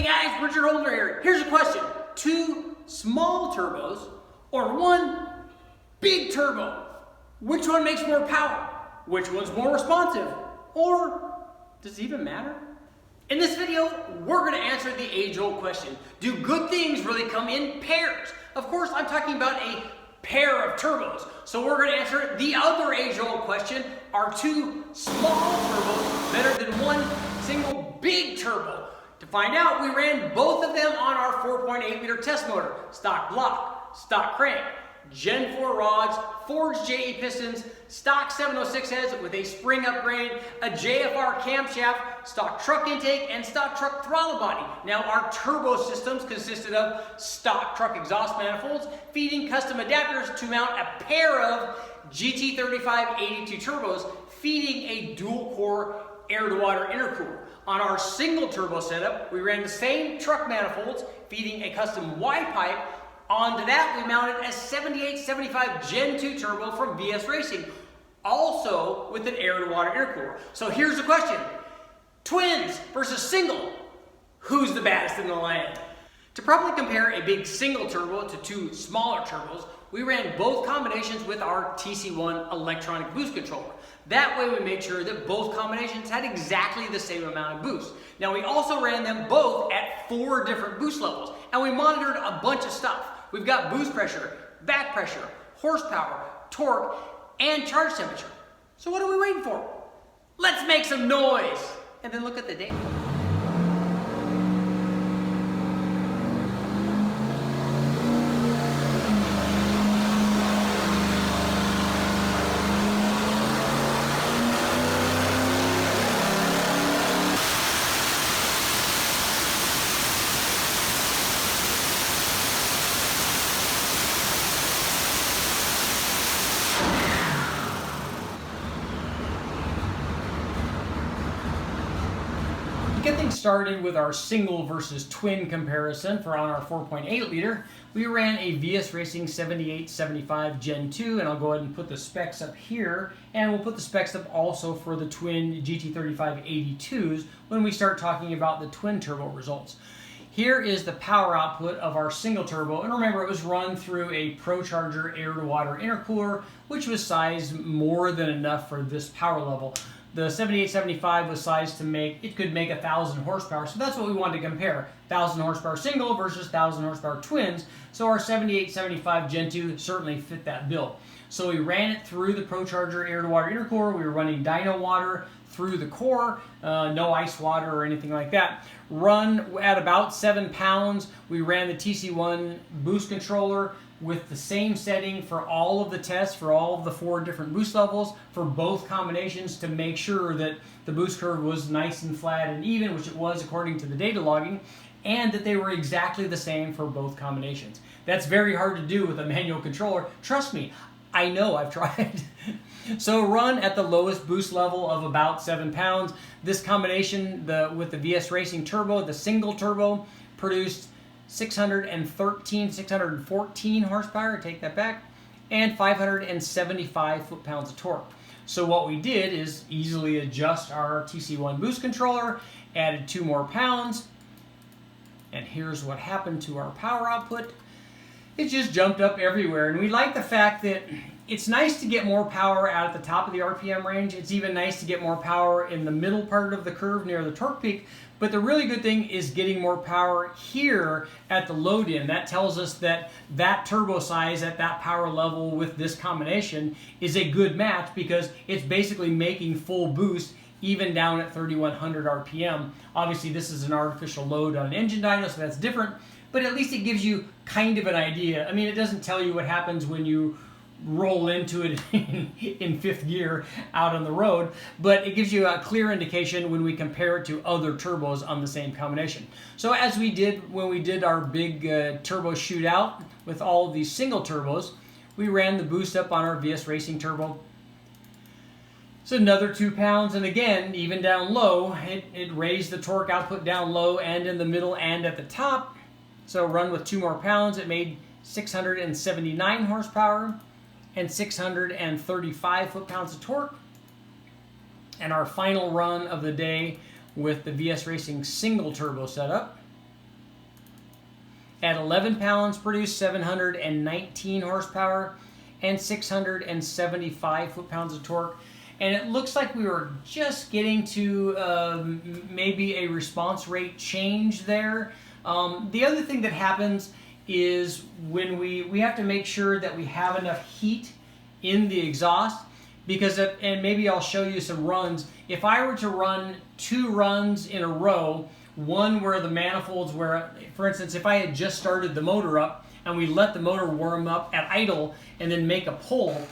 Hey guys, Richard Holder here. Here's a question. 2 small turbos or 1 big turbo? Which one makes more power? Which one's more responsive? Or does it even matter? In this video, we're going to answer the age-old question. Do good things really come in pairs? Of course, I'm talking about a pair of turbos. So we're going to answer the other age-old question. Are 2 small turbos better than 1 single big turbo? To find out, we ran both of them on our 4.8 liter test motor. Stock block, stock crank, Gen 4 rods, forged JE pistons, stock 706 heads with a spring upgrade, a JFR camshaft, stock truck intake, and stock truck throttle body. Now our turbo systems consisted of stock truck exhaust manifolds, feeding custom adapters to mount a pair of GT3582 turbos, feeding a dual core air-to-water intercooler. On our single turbo setup, we ran the same truck manifolds, feeding a custom Y-pipe. Onto that, we mounted a 7875 Gen 2 turbo from VS Racing, also with an air-to-water intercooler. So here's the question. Twins versus single, who's the baddest in the land? To properly compare a big single turbo to 2 smaller turbos, we ran both combinations with our TC1 electronic boost controller. That way we made sure that both combinations had exactly the same amount of boost. Now we also ran them both at 4 different boost levels, and we monitored a bunch of stuff. We've got boost pressure, back pressure, horsepower, torque, and charge temperature. So what are we waiting for? Let's make some noise and then look at the data. To get things started with our single versus twin comparison for on our 4.8 liter, we ran a VS Racing 7875 Gen 2, and I'll go ahead and put the specs up here, and we'll put the specs up also for the twin GT3582s when we start talking about the twin turbo results. Here is the power output of our single turbo, and remember it was run through a ProCharger air-to-water intercooler, which was sized more than enough for this power level. The 7875 was sized to it could make 1,000 horsepower, so that's what we wanted to compare. 1,000 horsepower single versus 1,000 horsepower twins, so our 7875 Gen 2 certainly fit that bill. So we ran it through the ProCharger air-to-water intercooler. We were running dyno water through the core, no ice water or anything like that. Run at about 7 pounds. We ran the TC1 boost controller with the same setting for all of the tests, for all of the 4 different boost levels, for both combinations to make sure that the boost curve was nice and flat and even, which it was according to the data logging, and that they were exactly the same for both combinations. That's very hard to do with a manual controller. Trust me, I know, I've tried. So run at the lowest boost level of about 7 pounds. This combination with the VS Racing turbo, the single turbo, produced 614 horsepower, take that back, and 575 foot-pounds of torque. So what we did is easily adjust our TC1 boost controller, added 2 more pounds, and here's what happened to our power output. It just jumped up everywhere, and we like the fact that it's nice to get more power out at the top of the RPM range. It's even nice to get more power in the middle part of the curve near the torque peak, but the really good thing is getting more power here at the load in. That tells us that that turbo size at that power level with this combination is a good match because it's basically making full boost even down at 3,100 RPM. Obviously this is an artificial load on an engine dyno, so that's different, but at least it gives you kind of an idea. I mean, it doesn't tell you what happens when you roll into it in 5th gear out on the road, but it gives you a clear indication when we compare it to other turbos on the same combination. So as we did when we did our big turbo shootout with all of these single turbos, we ran the boost up on our VS Racing turbo. So another 2 pounds, and again, even down low, it raised the torque output down low and in the middle and at the top. So run with 2 more pounds, it made 679 horsepower and 635 foot-pounds of torque. And our final run of the day with the VS Racing single turbo setup At 11 pounds, produced 719 horsepower and 675 foot-pounds of torque. And it looks like we were just getting to maybe a response rate change there. The other thing that happens is when we have to make sure that we have enough heat in the exhaust, because and maybe I'll show you some runs. If I were to run 2 runs in a row, one where the manifolds were, for instance, if I had just started the motor up and we let the motor warm up at idle and then make a pull,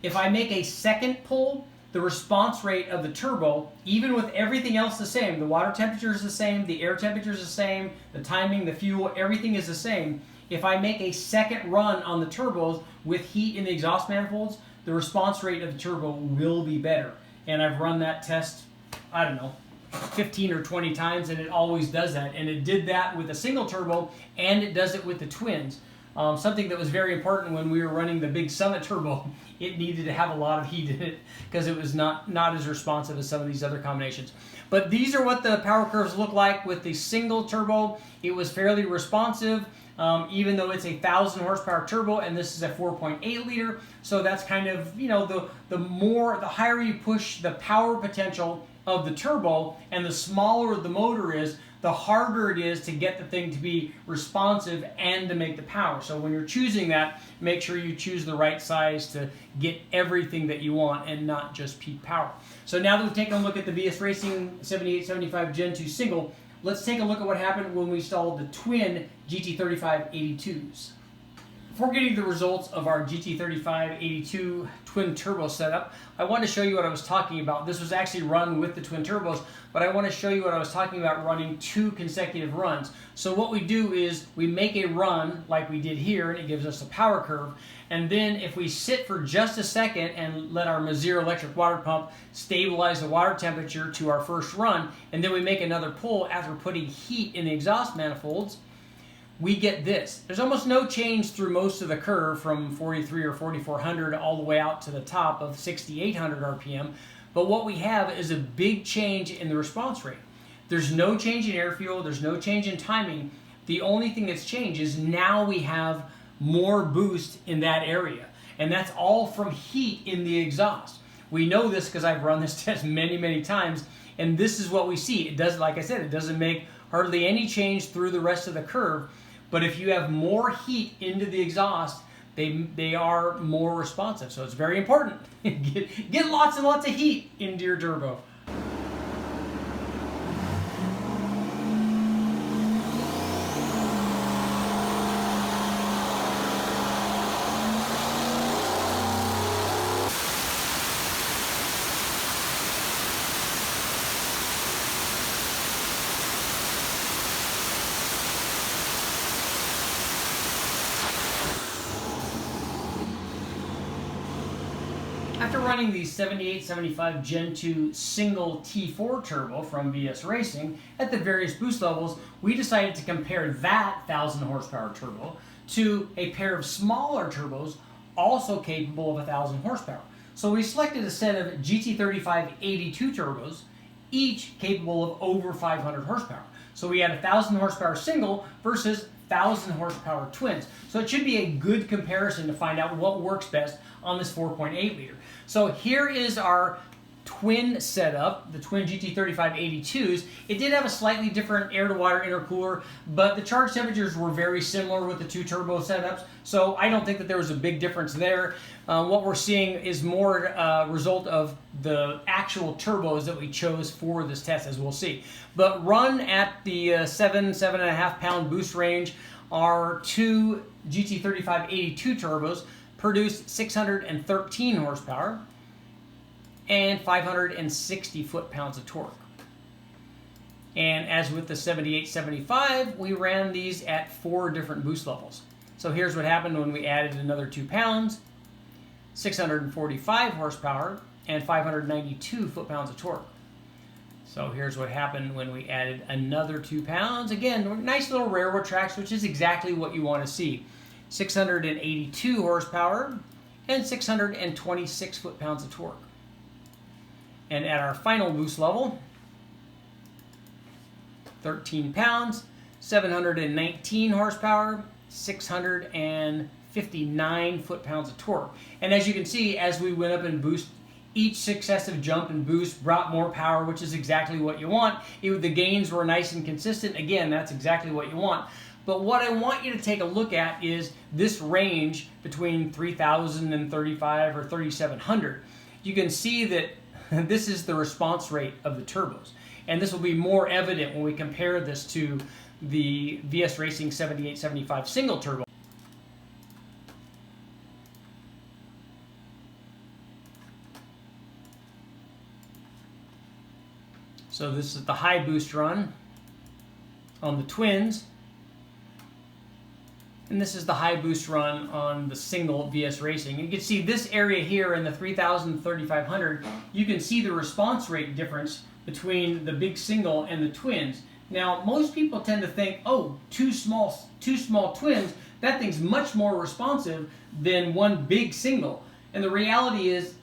if I make a second pull, the response rate of the turbo, even with everything else the same, the water temperature is the same, the air temperature is the same, the timing, the fuel, everything is the same. If I make a second run on the turbos with heat in the exhaust manifolds, the response rate of the turbo will be better. And I've run that test, I don't know, 15 or 20 times, and it always does that. And it did that with a single turbo, and it does it with the twins. Something that was very important when we were running the big Summit turbo, it needed to have a lot of heat in it because it was not as responsive as some of these other combinations. But these are what the power curves look like with the single turbo. It was fairly responsive, even though it's a 1,000 horsepower turbo, and this is a 4.8 liter. So that's kind of, you know, the higher you push the power potential of the turbo and the smaller the motor is, the harder it is to get the thing to be responsive and to make the power. So when you're choosing that, make sure you choose the right size to get everything that you want and not just peak power. So now that we've taken a look at the VS Racing 7875 Gen 2 single, let's take a look at what happened when we installed the twin GT3582s. Before getting the results of our GT3582 twin turbo setup, I want to show you what I was talking about. This was actually run with the twin turbos, but I want to show you what I was talking about running 2 consecutive runs. So what we do is we make a run like we did here, and it gives us a power curve. And then if we sit for just a second and let our Mazir electric water pump stabilize the water temperature to our first run, and then we make another pull after putting heat in the exhaust manifolds, we get this. There's almost no change through most of the curve from 43 or 4400 all the way out to the top of 6800 RPM, but what we have is a big change in the response rate. There's no change in air fuel, there's no change in timing. The only thing that's changed is now we have more boost in that area, and that's all from heat in the exhaust. We know this because I've run this test many times, and this is what we see. It does, like I said, it doesn't make hardly any change through the rest of the curve. But if you have more heat into the exhaust, they are more responsive. So it's very important. Get lots and lots of heat into your turbo. After running the 7875 Gen 2 single T4 turbo from VS Racing at the various boost levels, we decided to compare that 1,000 horsepower turbo to a pair of smaller turbos also capable of 1,000 horsepower. So we selected a set of GT3582 turbos, each capable of over 500 horsepower. So we had a 1,000 horsepower single versus 1,000 horsepower twins. So it should be a good comparison to find out what works best on this 4.8 liter. So here is our twin setup, the twin GT3582s. It did have a slightly different air-to-water intercooler, but the charge temperatures were very similar with the 2 turbo setups, so I don't think that there was a big difference there. What we're seeing is more a result of the actual turbos that we chose for this test, as we'll see. But run at the 7.5 pound boost range, our 2 GT3582 turbos produced 613 horsepower and 560 foot-pounds of torque. And as with the 7875, we ran these at 4 different boost levels. So here's what happened when we added another 2 pounds, 645 horsepower and 592 foot-pounds of torque. So here's what happened when we added another 2 pounds. Again, nice little railroad tracks, which is exactly what you want to see. 682 horsepower and 626 foot-pounds of torque. And at our final boost level, 13 pounds, 719 horsepower, 659 foot-pounds of torque. And as you can see, as we went up in boost, each successive jump and boost brought more power, which is exactly what you want. The gains were nice and consistent. Again, that's exactly what you want. But what I want you to take a look at is this range between 3,000 and 35 or 3,700. You can see that this is the response rate of the turbos. And this will be more evident when we compare this to the VS Racing 7875 single turbo. So this is the high boost run on the twins, and this is the high boost run on the single VS Racing. You can see this area here in the 3,000 and 3,500, you can see the response rate difference between the big single and the twins. Now, most people tend to think, oh, two small twins, that thing's much more responsive than one big single. And the reality is,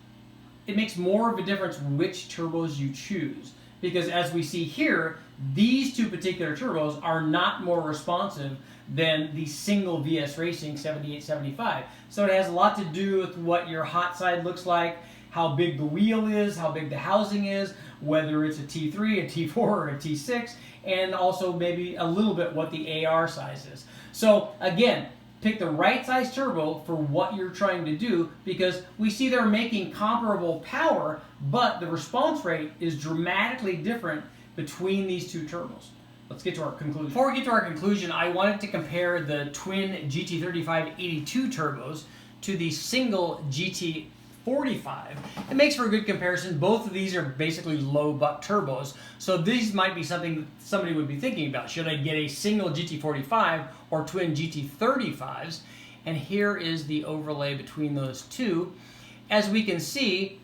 it makes more of a difference which turbos you choose. Because as we see here, these two particular turbos are not more responsive than the single VS Racing 7875. So it has a lot to do with what your hot side looks like, how big the wheel is, how big the housing is, whether it's a T3, a T4, or a T6, and also maybe a little bit what the AR size is. So again, pick the right size turbo for what you're trying to do, because we see they're making comparable power, but the response rate is dramatically different between these two turbos. Let's get to our conclusion. Before we get to our conclusion, I wanted to compare the twin GT3582 turbos to the single GT45. It makes for a good comparison. Both of these are basically low buck turbos, so these might be something somebody would be thinking about. Should I get a single GT45 or twin GT35s? And here is the overlay between those two. As we can see,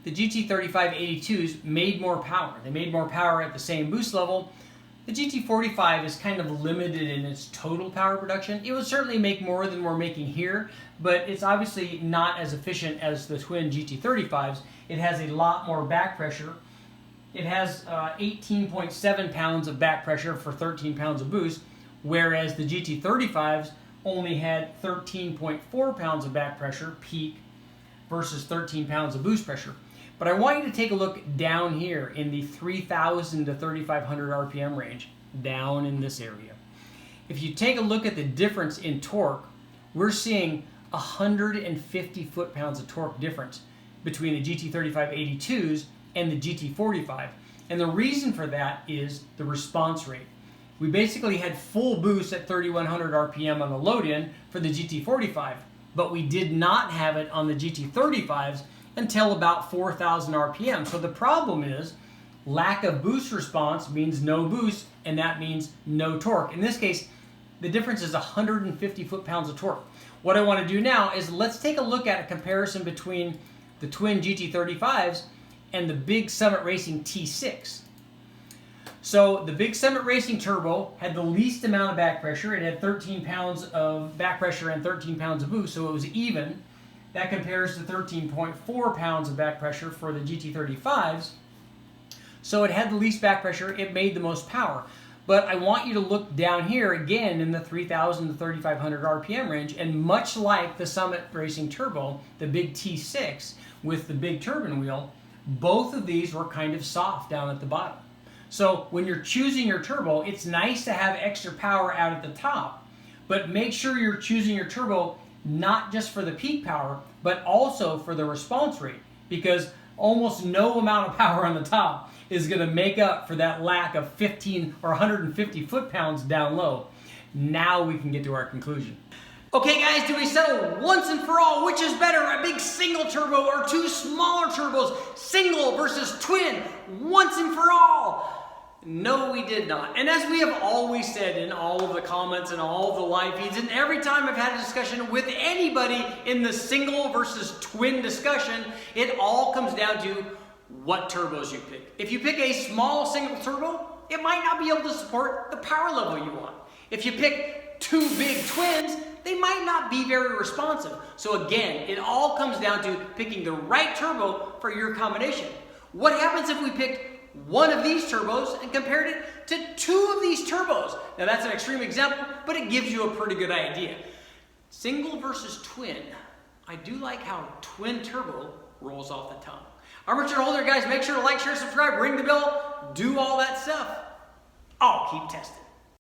the GT3582s made more power. They made more power at the same boost level. The GT45 is kind of limited in its total power production. It would certainly make more than we're making here, but it's obviously not as efficient as the twin GT35s. It has a lot more back pressure. It has 18.7 pounds of back pressure for 13 pounds of boost, whereas the GT35s only had 13.4 pounds of back pressure peak versus 13 pounds of boost pressure. But I want you to take a look down here in the 3,000 to 3,500 RPM range, down in this area. If you take a look at the difference in torque, we're seeing 150 foot-pounds of torque difference between the GT3582s and the GT45. And the reason for that is the response rate. We basically had full boost at 3,100 RPM on the load-in for the GT45, but we did not have it on the GT35s until about 4,000 RPM. So the problem is lack of boost response means no boost, and that means no torque. In this case, the difference is 150 foot-pounds of torque. What I want to do now is let's take a look at a comparison between the twin GT35s and the Big Summit Racing T6. So the Big Summit Racing Turbo had the least amount of back pressure. It had 13 pounds of back pressure and 13 pounds of boost, so it was even. That compares to 13.4 pounds of back pressure for the GT35s. So it had the least back pressure, it made the most power. But I want you to look down here again in the 3,000 to 3,500 RPM range, and much like the Summit Racing Turbo, the big T6 with the big turbine wheel, both of these were kind of soft down at the bottom. So when you're choosing your turbo, it's nice to have extra power out at the top, but make sure you're choosing your turbo not just for the peak power, but also for the response rate, because almost no amount of power on the top is going to make up for that lack of 15 or 150 foot-pounds down low. Now we can get to our conclusion. Okay guys, did we settle once and for all which is better, a big single turbo or two smaller turbos, single versus twin, once and for all? No, we did not. And as we have always said in all of the comments and all of the live feeds, and every time I've had a discussion with anybody in the single versus twin discussion, it all comes down to what turbos you pick. If you pick a small single turbo, it might not be able to support the power level you want. If you pick two big twins, they might not be very responsive. So again, it all comes down to picking the right turbo for your combination. What happens if we picked one of these turbos and compared it to two of these turbos. Now that's an extreme example, but it gives you a pretty good idea. Single versus twin. I do like how twin turbo rolls off the tongue. I'm Richard Holder, guys. Make sure to like, share, subscribe, ring the bell, do all that stuff. I'll keep testing.